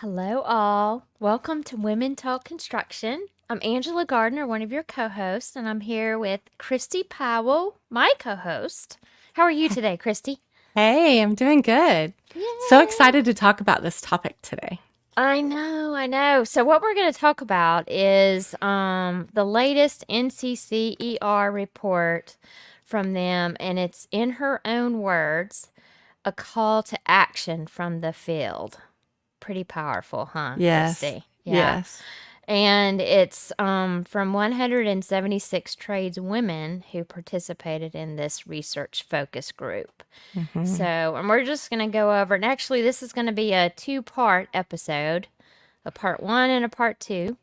Hello, all. Welcome to Women Talk Construction. I'm Angela Gardner, one of your co hosts, and I'm here with Christy Powell, my co host. How are you today, Christy? Hey, I'm doing good. So Yay! excited to talk about this topic today. I know. So, what we're going to talk about is the latest NCCER report from them, and it's in her own words a call to action from the field. Pretty powerful, huh, Yes. Christy? Yeah. Yes. And it's from 176 tradeswomen who participated in this research focus group. So, Hmm. and we're just going to go over, and actually, this is going to be a two-part episode, a part one and a part two.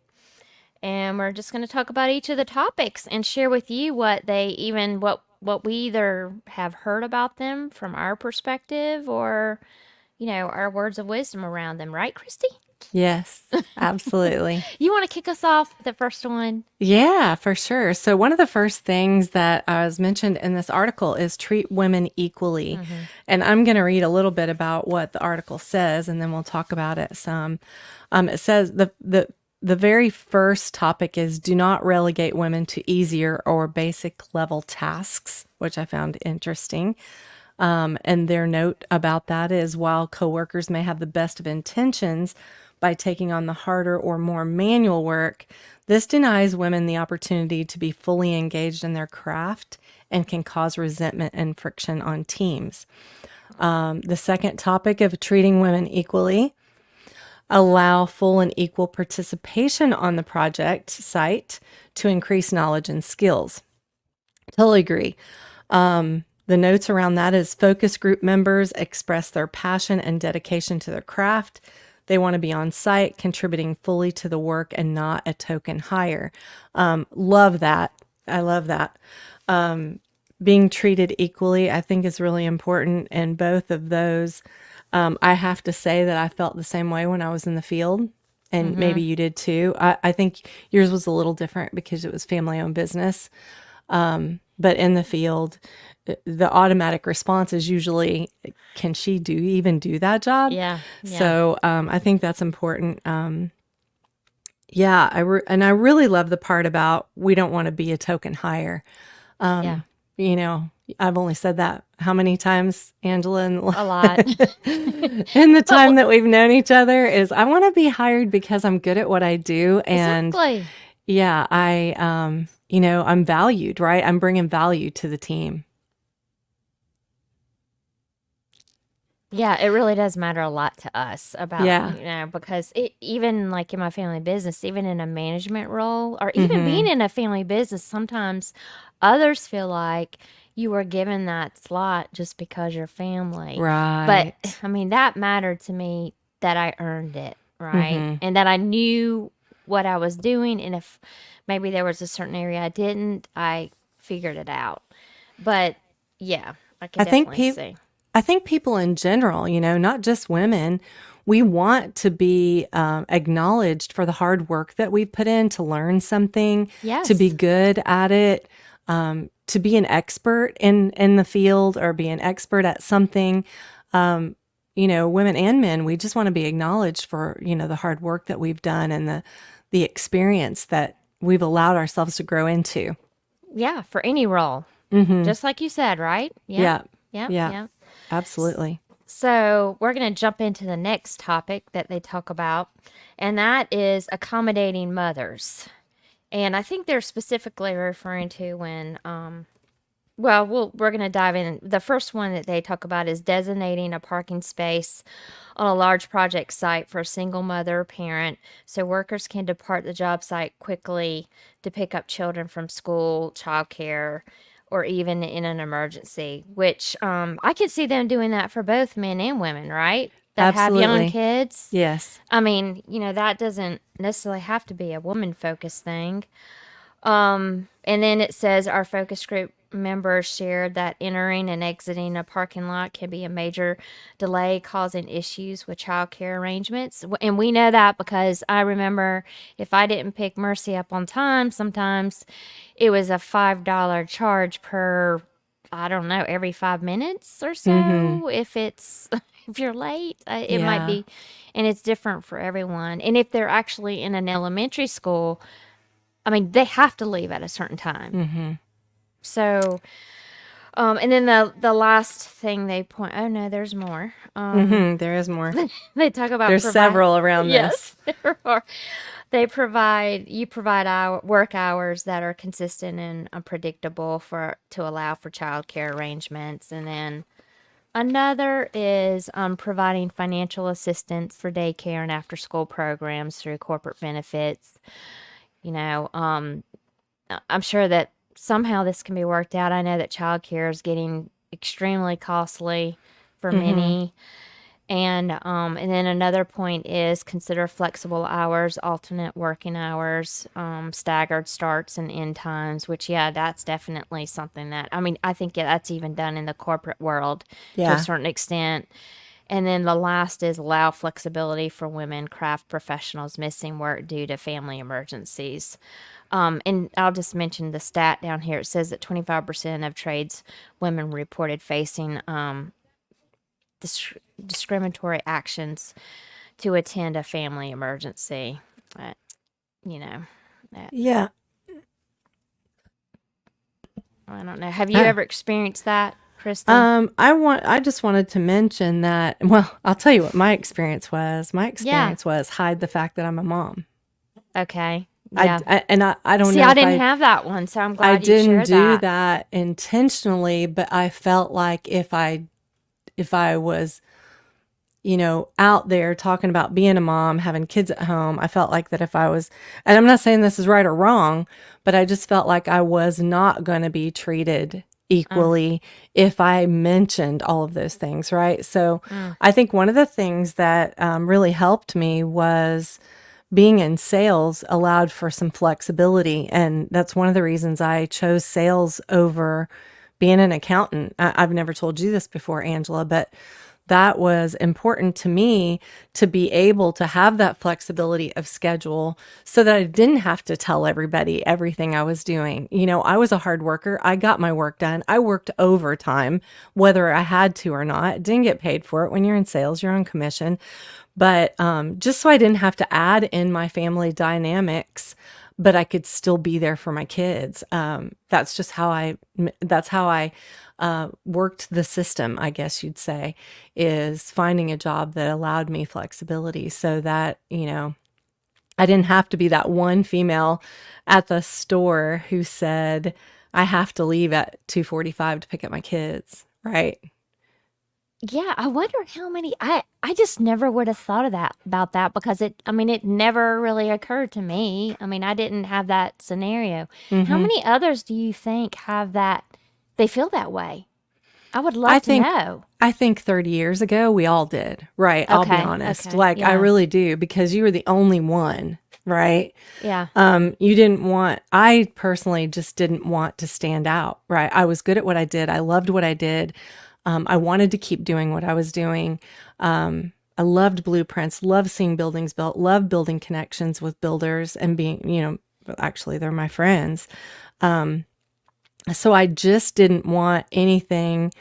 And we're just going to talk about each of the topics and share with you what we either have heard about them from our perspective or, our words of wisdom around them, right, Christy? Yes, absolutely. You want to kick us off with the first one? Yeah, for sure. So, one of the first things that was mentioned in this article is treat women equally. Mm-hmm. And I'm going to read a little bit about what the article says, and then we'll talk about it some. It says the very first topic is do not relegate women to easier or basic level tasks, which I found interesting. And their note about that is while coworkers may have the best of intentions by taking on the harder or more manual work, this denies women the opportunity to be fully engaged in their craft and can cause resentment and friction on teams. The second topic of treating women equally, allow full and equal participation on the project site to increase knowledge and skills. Totally agree. The notes around that is focus group members express their passion and dedication to their craft. They want to be on site, contributing fully to the work and not a token hire. Love that. I love that. Being treated equally, I think, is really important. And both of those, I have to say that I felt the same way when I was in the field. And Mm-hmm. maybe you did too. I think yours was a little different because it was family owned business. But in the field, the automatic response is usually, can she even do that job? Yeah, yeah, So I think that's important. Yeah, and I really love the part about we don't want to be a token hire. yeah. You know, I've only said that how many times, Angela, in A lot. in the But time that we've known each other is I want to be hired because I'm good at what I do. And exactly. yeah, I'm valued, right? I'm bringing value to the team. Yeah, it really does matter a lot to us about, Yeah. because even like in my family business, even in a management role, or even being Mm-hmm. in a family business, sometimes others feel like you were given that slot just because you're family. But Right. I mean, that mattered to me that I earned it, right? Mm-hmm. And that I knew what I was doing. And if maybe there was a certain area I didn't, I figured it out. But yeah, I can I think definitely people see. I think people in general, not just women, we want to be acknowledged for the hard work that we put in to learn something, to be Yes. good at it, to be an expert in the field or be an expert at something. Women and men, we just want to be acknowledged for, the hard work that we've done and the experience that we've allowed ourselves to grow into. Yeah, for any role. Mm-hmm. Just like you said, right? Yep. Yeah. Yep. Yeah. Yep. S- Absolutely. So, we're going to jump into the next topic that they talk about, and that is accommodating mothers. And I think they're specifically referring to when we're going to dive in. The first one that they talk about is designating a parking space on a large project site for a single mother or parent so workers can depart the job site quickly to pick up children from school, childcare, or even in an emergency, which I could see them doing that for both men and women, right? That have young Absolutely. kids. Yes. I mean, that doesn't necessarily have to be a woman focused thing. And then it says our focus group members shared that entering and exiting a parking lot can be a major delay, causing issues with childcare arrangements. And we know that because I remember if I didn't pick Mercy up on time, sometimes it was a $5 charge per I don't know, every 5 minutes or Mm-hmm. so. If it's if you're late, it might Yeah. be, and it's different for everyone. And if they're actually in an elementary school, I mean, they have to leave at a certain time. Mm-hmm. So, and then the last thing they point. Oh no, there's more. Mm-hmm. There is more. They talk about There's provide. several around this. Yes, there are. They provide you provide work hours that are consistent and predictable for to allow for childcare arrangements, and then another is providing financial assistance for daycare and after school programs through corporate benefits. You know, I'm sure that somehow this can be worked out. I know that childcare is getting extremely costly for Mm-hmm. many. And then another point is consider flexible hours, alternate working hours, staggered starts and end times, which, yeah, that's definitely something that, I mean, I think that's even done in the corporate world to a Yeah. certain extent. And then the last is allow flexibility for women craft professionals missing work due to family emergencies. And I'll just mention the stat down here. It says that 25% of trades women reported facing dis- discriminatory actions to attend a family emergency. Uh, you know, uh, Yeah. I don't know. Have you ever experienced that, Christy? I just wanted to mention that, well, I'll tell you what my experience was. My Yeah. experience was hide the fact that I'm a mom. Okay. Yeah. I don't See, know I if didn't have that one, so I'm I glad you didn't shared do that. that intentionally, but I felt like if I was, out there talking about being a mom, having kids at home, I felt like that if I was, and I'm not saying this is right or wrong, but I just felt like I was not going to be treated Uh, equally if I mentioned all of those things, right? So mm, I think one of the things that really helped me was being in sales allowed for some flexibility. And that's one of the reasons I chose sales over being an accountant. I've never told you this before, Angela, but that was important to me to be able to have that flexibility of schedule so that I didn't have to tell everybody everything I was doing. I was a hard worker. I got my work done. I worked overtime, whether I had to or not. Didn't get paid for it. When you're in sales, you're on commission. But just so I didn't have to add in my family dynamics, but I could still be there for my kids. That's just how I worked the system, I guess you'd say, is finding a job that allowed me flexibility so that, I didn't have to be that one female at the store who said, I have to leave at 2:45 to pick up my kids, right? yeah, I wonder how many. I just never would have thought of that about that because it. I mean, it never really occurred to me. I mean, I didn't have that scenario. How Hmm. many others do you think have that? They feel that way. I would I love to think know. I think 30 years ago we all did. Right, I'll be Okay. honest. Okay. Like I Yeah. really do because you were the only one, right? Yeah. You didn't want I personally just didn't want to stand out, right? I was good at what I did. I loved what I did. I wanted to keep doing what I was doing. I loved blueprints, loved seeing buildings built, loved building connections with builders and being, actually they're my friends. So I just didn't want anything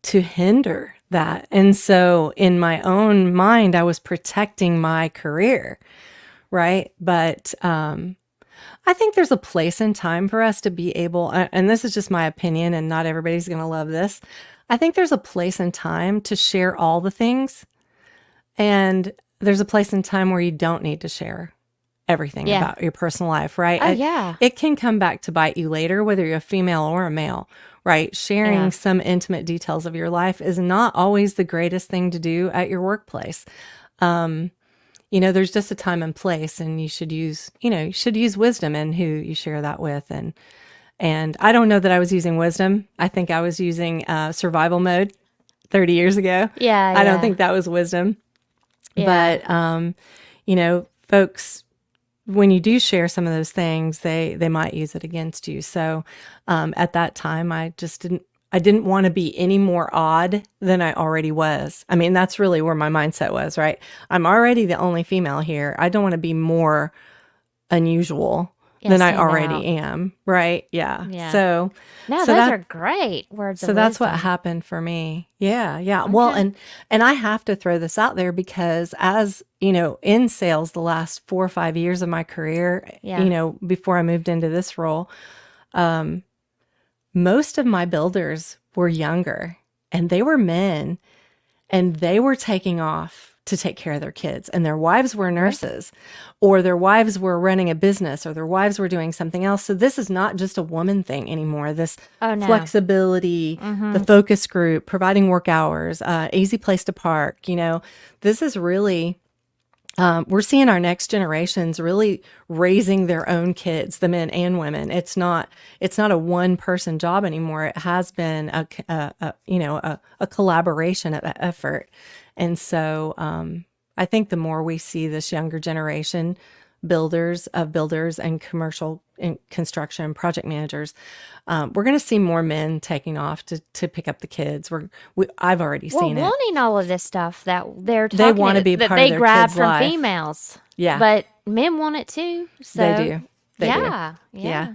to hinder that. And so in my own mind, I was protecting my career, right? But I think there's a place and time for us to be able, and this is just my opinion, and not everybody's going to love this. I think there's a place and time to share all the things, and there's a place and time where you don't need to share everything Yeah. about your personal life, right? Oh yeah. It can come back to bite you later, whether you're a female or a male, right? Sharing Yeah. some intimate details of your life is not always the greatest thing to do at your workplace. There's just a time and place, and you should use wisdom in who you share that with. And I don't know that I was using wisdom. I think I was using survival mode 30 years ago. Yeah. I don't Yeah. think that was wisdom. Yeah. But, folks, when you do share some of those things, they might use it against you. So at that time, I didn't want to be any more odd than I already was. I mean, that's really where my mindset was, right? I'm already the only female here. I don't want to be more unusual than I stand already out. am, right? Yeah. Yeah. So No, so those that are great words of so that's what wisdom. happened for me. Yeah, yeah. Well, Okay. and I have to throw this out there because as, in sales the last 4 or 5 years of my career, Yeah. before I moved into this role, most of my builders were younger and they were men and they were taking off to take care of their kids and their wives were Really? nurses or their wives were running a business or their wives were doing something else. So this is not just a woman thing anymore. This Oh no. flexibility, the Mm-hmm. focus group, providing work hours, easy place to park, this is really we're seeing our next generations really raising their own kids, the men and women. It's not a one person job anymore. It has been a collaboration effort. And so I think the more we see this younger generation builders and commercial and construction project managers, we're going to see more men taking off to pick up the kids. I've already Well, seen it. wanting all of this stuff that they're They talking want to be that part of they their grab kid's from life. females, Yeah. but men want it too. They So do. They do. yeah, Yeah. yeah,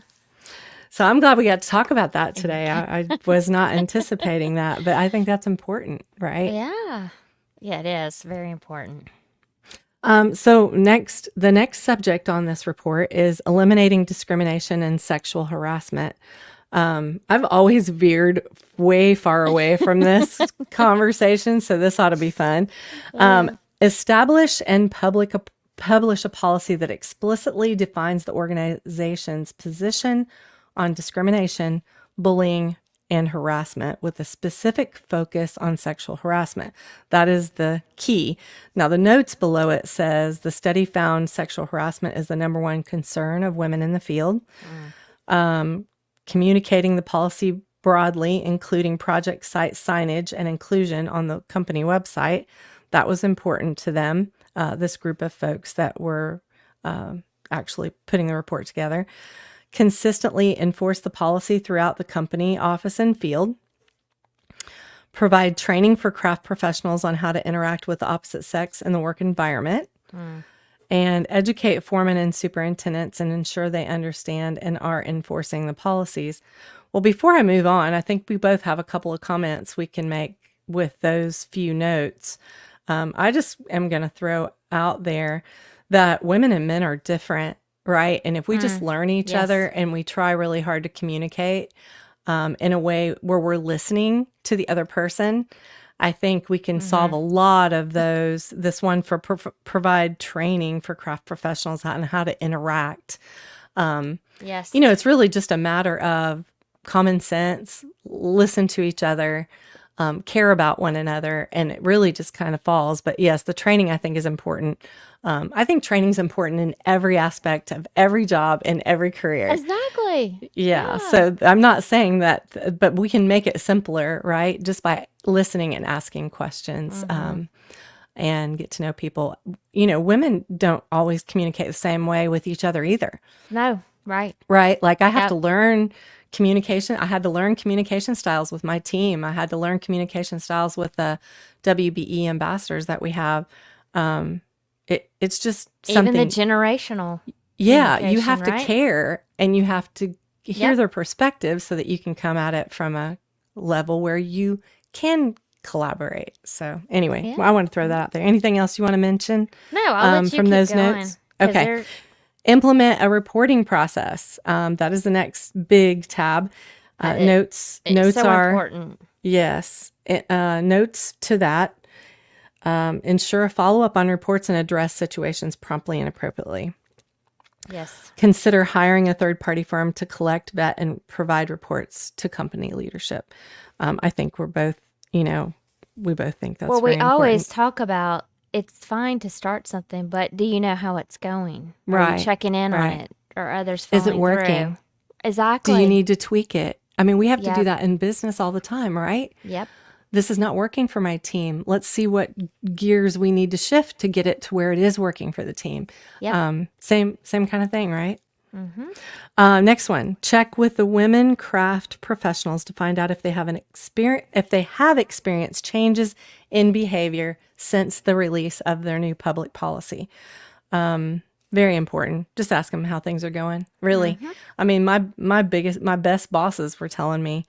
So I'm glad we got to talk about that today. I was not anticipating that, but I think that's important, right? yeah, yeah. It is very important. So the next subject on this report is eliminating discrimination and sexual harassment. I've always veered way far away from this conversation, so this ought to be fun. Establish and publish a policy that explicitly defines the organization's position on discrimination, bullying, and harassment with a specific focus on sexual harassment. That is the key. Now, the notes below it says the study found sexual harassment is the number one concern of women in the field. Communicating the policy broadly, including project site signage and inclusion on the company website. That was important to them, this group of folks that were actually putting the report together. Consistently enforce the policy throughout the company, office, and field. Provide training for craft professionals on how to interact with the opposite sex in the work environment. And educate foremen and superintendents and ensure they understand and are enforcing the policies. Well, before I move on, I think we both have a couple of comments we can make with those few notes. I just am going to throw out there that women and men are different, right? And if we just learn each Yes. other and we try really hard to communicate in a way where we're listening to the other person, I think we can solve a lot of those. This one for provide training for craft professionals on how to interact. Yes. It's really just a matter of common sense, listen to each other, care about one another, and it really just kind of falls. But yes, the training I think is important. I think training is important in every aspect of every job in every career. Exactly. Yeah. So I'm not saying that, but we can make it simpler, right? Just by listening and asking questions and get to know people. Women don't always communicate the same way with each other either, No. Right. right? Like I have Yep. to learn communication. I had to learn communication styles with my team. I had to learn communication styles with the WBE ambassadors that we have. It's just something. Even the generational. Yeah, you have communication, to right? care and you have to hear Yep. their perspective so that you can come at it from a level where you can collaborate. So anyway, Yeah. well, I want to throw that out there. Anything else you want to mention No, I'll let you from keep those going. notes? 'Cause Okay. they're- Implement a reporting process. That is the next big tab. Notes It's so are important. yes. Notes to that. Ensure a follow-up on reports and address situations promptly and appropriately. Yes. Consider hiring a third-party firm to collect, vet, and provide reports to company leadership. I think we both think that's Well, we very always important. talk about it's fine to start something, but do you know how it's going? Are Right, you checking in on right. it? Or others Is it following working? through? Exactly. Do you need to tweak it? I mean, we have to do Yep. that in business all the time, right? Yep. This is not working for my team. Let's see what gears we need to shift to get it to where it is working for the team. Yep. Same kind of thing, right? Next one, check with the women craft professionals to find out if they have experienced changes in behavior since the release of their new public policy. Very important. Just ask them how things are going. Really. Mm-hmm. I mean, my best bosses were telling me,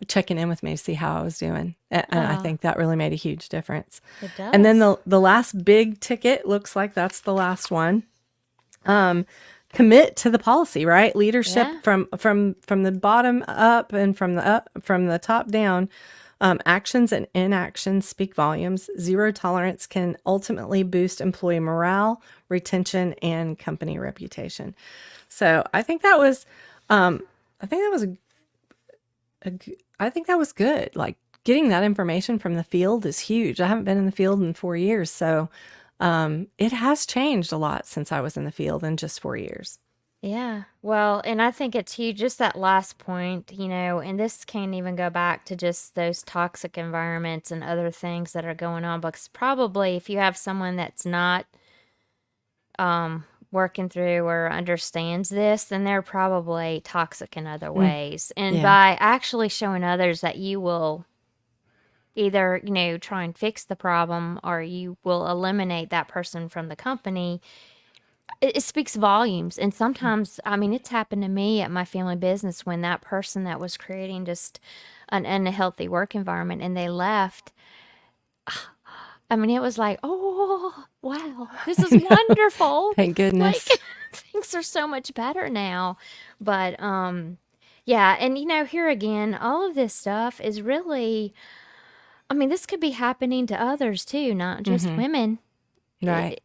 checking in with me to see how I was doing. And I think that really made a huge difference. It And then does. the last big ticket looks like that's the last one. Commit to the policy, right? Leadership Yeah. from the bottom up and from the top down. Actions and inactions speak volumes. Zero tolerance can ultimately boost employee morale, retention, and company reputation. So I think that was, I think that was I think that was good. Like getting that information from the field is huge. I haven't been in the field in 4 years, so it has changed a lot since I was in the field in just 4 years. Yeah. Well, and I think it's huge, just that last point, and this can't even go back to just those toxic environments and other things that are going on, because probably if you have someone that's not working through or understands this, then they're probably toxic in other ways. And Yeah. by actually showing others that you will either, try and fix the problem or you will eliminate that person from the company, it speaks volumes. And sometimes, I mean, it's happened to me at my family business when that person that was creating just an unhealthy work environment and they left. I mean, it was like, oh, wow, this is wonderful. Thank Like, goodness. things are so much better now. But, yeah. And, here again, all of this stuff is really, I mean, this could be happening to others too, not just women. Right.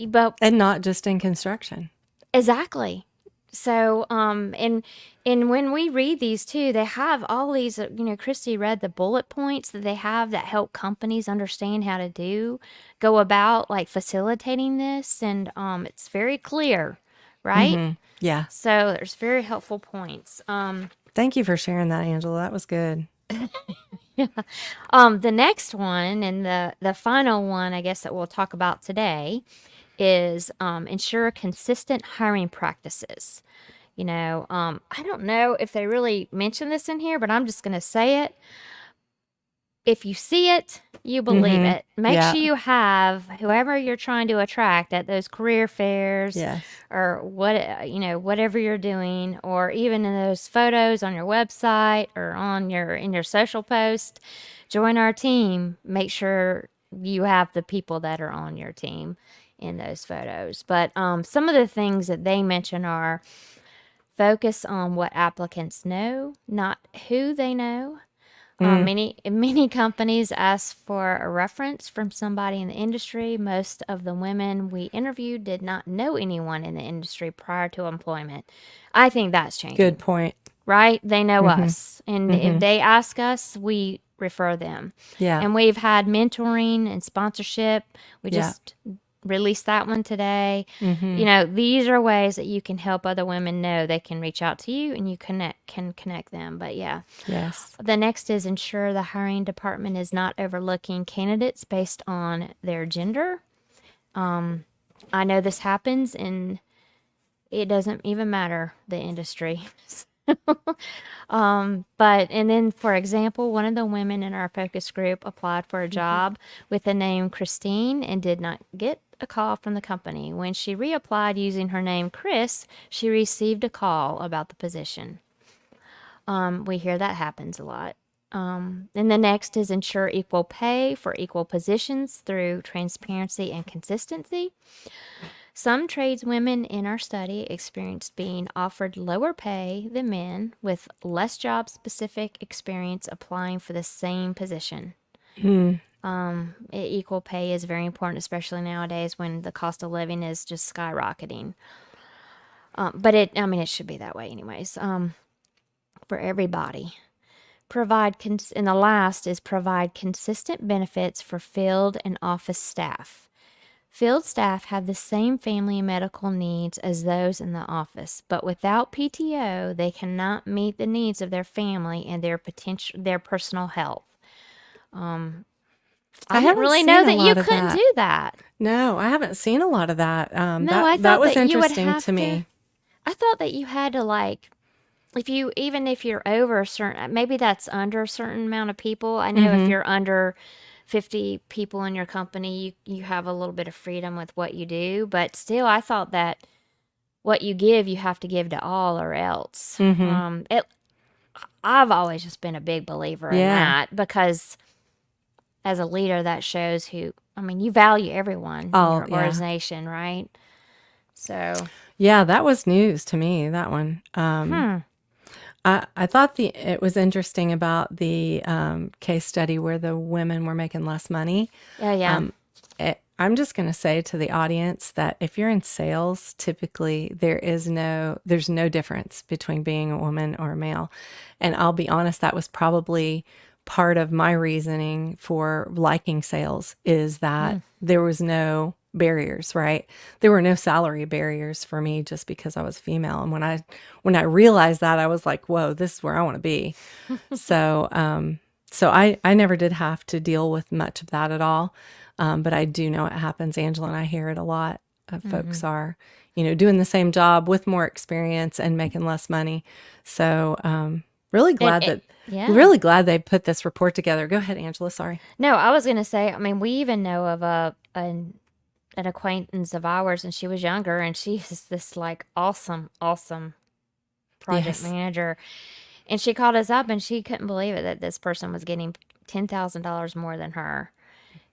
But And not just in construction. exactly. So, and when we read these too, they have all these, Christy read the bullet points that they have that help companies understand how to go about like facilitating this. And, it's very clear, right? Yeah. So there's very helpful points. Thank you for sharing that, Angela. That was good. The next one and the final one, I guess that we'll talk about today is, ensure consistent hiring practices. I don't know if they really mention this in here, but I'm just going to say it. If you see it, you believe it. Make Yeah. sure you have whoever you're trying to attract at those career fairs Yes. or whatever you're doing, or even in those photos on your website or in your social post. Join our team. Make sure you have the people that are on your team in those photos. But some of the things that they mention are focus on what applicants know, not who they know. Many companies ask for a reference from somebody in the industry. Most of the women we interviewed did not know anyone in the industry prior to employment. I think that's changing. Good point. Right? They know us. And if they ask us, we refer them. Yeah. And we've had mentoring and sponsorship. We Yeah. just released that one today. These are ways that you can help other women know they can reach out to you and you can connect them. But yeah. Yes. The next is ensure the hiring department is not overlooking candidates based on their gender. I know this happens and it doesn't even matter the industry. And then, for example, one of the women in our focus group applied for a job with the name Christine and did not get a call from the company. When she reapplied using her name Chris, she received a call about the position. We hear that happens a lot. And the next is ensure equal pay for equal positions through transparency and consistency. Some tradeswomen in our study experienced being offered lower pay than men with less job-specific experience applying for the same position. Equal pay is very important, especially nowadays when the cost of living is just skyrocketing. But it should be that way anyways, for everybody. And the last is provide consistent benefits for field and office staff. Field staff have the same family and medical needs as those in the office, but without PTO, they cannot meet the needs of their family and their personal health. I didn't haven't really seen know a that you lot of couldn't that. do that. No, I haven't seen a lot of that. No, I That thought was that you would interesting have to me. I thought that you had to even if you're over a certain, maybe that's under a certain amount of people. I know if you're under 50 people in your company, you have a little bit of freedom with what you do. But still, I thought that what you give, you have to give to all or else. I've always just been a big believer in Yeah. that because as a leader, that shows who, I mean, you value everyone in Oh, your yeah. organization, right? So, Yeah, that was news to me, that one. I thought it was interesting about the case study where the women were making less money. yeah. I'm just going to say to the audience that if you're in sales, typically there's no difference between being a woman or a male. And I'll be honest, that was probably part of my reasoning for liking sales is that there was no barriers, right? There were no salary barriers for me just because I was female. And when I realized that, I was like, whoa, this is where I want to be. So, I never did have to deal with much of that at all. But I do know it happens. Angela and I hear it a lot. Folks are, doing the same job with more experience and making less money. So, really glad Yeah. really glad they put this report together. Go ahead, Angela. Sorry. No, I was going to say, I mean, we even know of an acquaintance of ours, and she was younger, and she's this like awesome project Yes. manager. And she called us up and she couldn't believe it that this person was getting $10,000 more than her.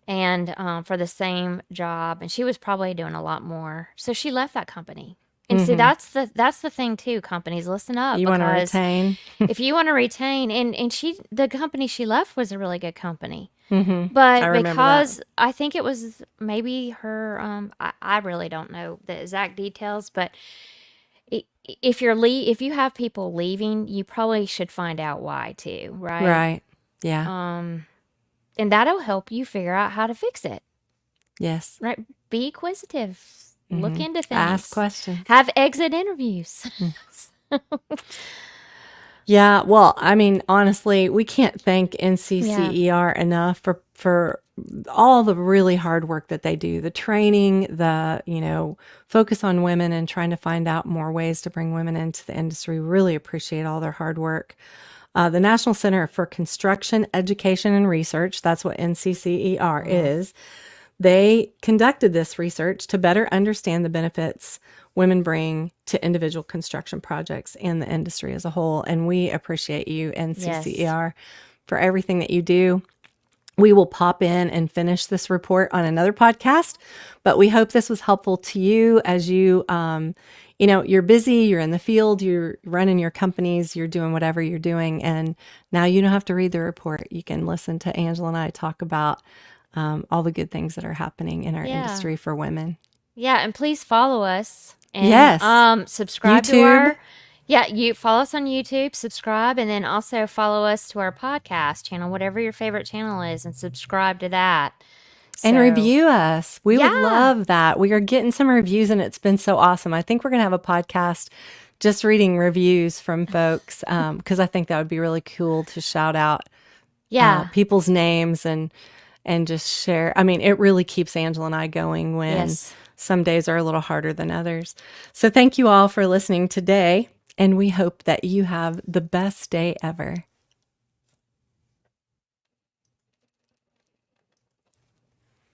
And for the same job, and she was probably doing a lot more. So she left that company. And see, that's the thing too. Companies, listen up, You want to because retain? if you want to retain, and the company she left was a really good company, I but remember because that. I think it was maybe her, I really don't know the exact details, but if if you have people leaving, you probably should find out why too, right? Right. Yeah. And that'll help you figure out how to fix it. Yes. Right? Be inquisitive. Look into things. Ask questions. Have exit interviews. Yeah, well, I mean, honestly, we can't thank Yeah. NCCER enough for all the really hard work that they do. The training, focus on women and trying to find out more ways to bring women into the industry. Really appreciate all their hard work. The National Center for Construction, Education, and Research, that's what NCCER is. They conducted this research to better understand the benefits women bring to individual construction projects and the industry as a whole. And we appreciate you, NCCER, for everything that you do. We will pop in and finish this report on another podcast, but we hope this was helpful to you as you're busy, you're in the field, you're running your companies, you're doing whatever you're doing. And now you don't have to read the report. You can listen to Angela and I talk about all the good things that are happening in our industry for women. Yeah, and please follow us and Yes. subscribe to YouTube. you follow us on YouTube, subscribe, and then also follow us to our podcast channel, whatever your favorite channel is, and subscribe to that. And So, review us. We would Yeah. love that. We are getting some reviews and it's been so awesome. I think we're going to have a podcast just reading reviews from folks because I think that would be really cool to shout out yeah. people's names and just share. I mean, it really keeps Angela and I going when Yes. some days are a little harder than others. So thank you all for listening today, and we hope that you have the best day ever.